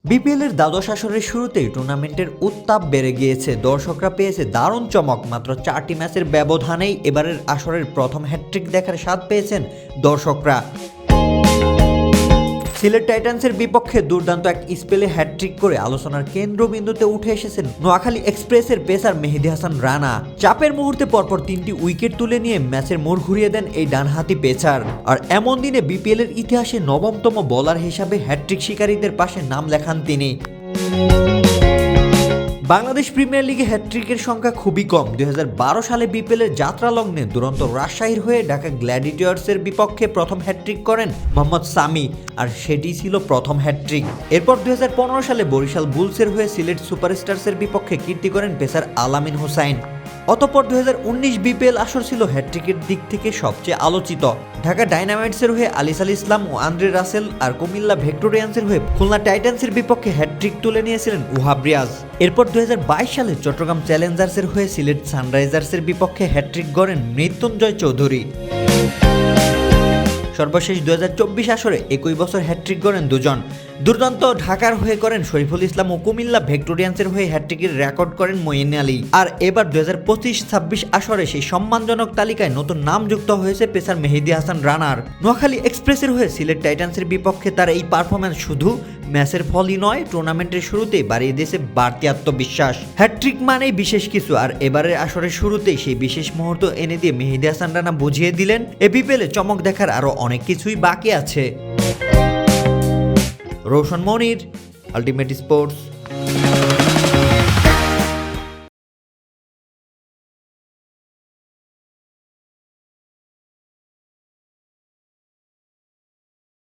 BPL এর দ্বাদশ আসরের শুরুতেই টুর্নামেন্টের উত্তাপ বেড়ে গিয়েছে। দর্শকরা পেয়েছে দারুণ চমক। মাত্র 4টি ম্যাচের ব্যবধানেই এবারের আসরের প্রথম হ্যাটট্রিক দেখার স্বাদ পেয়েছেন দর্শকরা। সিলেট টাইটান্সের বিপক্ষে দুর্দান্ত এক স্পেলে হ্যাটট্রিক করে আলোচনার কেন্দ্রবিন্দুতে উঠে এসেছেন নোয়াখালী এক্সপ্রেসের পেসার মেহেদী হাসান রানা। চাপের মুহূর্তে পরপর 3টি উইকেট তুলে নিয়ে ম্যাচের মোড় ঘুরিয়ে দেন এই ডানহাতি পেসার। আর এমন দিনে বিপিএল এর ইতিহাসে 9তম বোলার হিসাবে হ্যাটট্রিক শিকারীদের পাশে নাম লেখান তিনি। বাংলাদেশ প্রিমিয়ার লিগে হ্যাটট্রিকের সংখ্যা খুবই কম। 2012 সালে বিপিএলের যাত্রা লগ্নে দুরন্ত রাজশাহীর হয়ে ঢাকা গ্ল্যাডিয়েটর্সের বিপক্ষে প্রথম হ্যাটট্রিক করেন মোহাম্মদ সামি, আর সেটি ছিল প্রথম হ্যাটট্রিক। এরপর 2015 সালে বরিশাল বুলসের হয়ে সিলেট সুপারস্টার্সের বিপক্ষে কীর্তি করেন পেসার আলামিন হোসাইন। অতঃপর 2019 বিপিএল আসর ছিল হ্যাটট্রিকের দিক থেকে সবচেয়ে আলোচিত। ঢাকা ডাইনামাইটসের হয়ে আলিসাল ইসলাম ও আন্দ্রে রাসেল, আর কুমিল্লা ভিক্টোরিয়ান্সের হয়ে খুলনা টাইটান্সের বিপক্ষে হ্যাটট্রিক তুলে নিয়েছিলেন ওহাব রিয়াজ। এরপর 2022 সালে চট্টগ্রাম চ্যালেঞ্জার্সের হয়ে সিলেট সানরাইজার্সের বিপক্ষে হ্যাটট্রিক গড়েন মৃত্যুঞ্জয় চৌধুরী। সর্বশেষ 2024 আসরে একই বছর হ্যাটট্রিক করেন দুজন। দুর্দান্ত ঢাকার হয়ে করেন শরীফুল ইসলাম ও কুমিল্লা ভিক্টোরিয়ান্সের হয়ে হ্যাটট্রিকের রেকর্ড করেন মঈন আলী। আর এবার 2025-26 আসরে সেই সম্মানজনক তালিকায় নতুন নাম যুক্ত হয়েছে পেসার মেহেদী হাসান রানার। নোয়াখালী এক্সপ্রেসের হয়ে সিলেট টাইটান্সের বিপক্ষে তার এই পারফরম্যান্স শুধু ম্যাচের ফলই নয়, টুর্নামেন্টের শুরুতেই বাড়িয়ে দিয়েছে বাড়তি আত্মবিশ্বাস। হ্যাটট্রিক মানেই বিশেষ কিছু, আর এবারের আসরের শুরুতেই সেই বিশেষ মুহূর্ত এনে দিয়ে মেহেদী হাসান রানা বুঝিয়ে দিলেন এ বিপিএলে চমক দেখার আরও অনেক কিছুই বাকি আছে। রোশন মনির, আলটিমেট স্পোর্টস।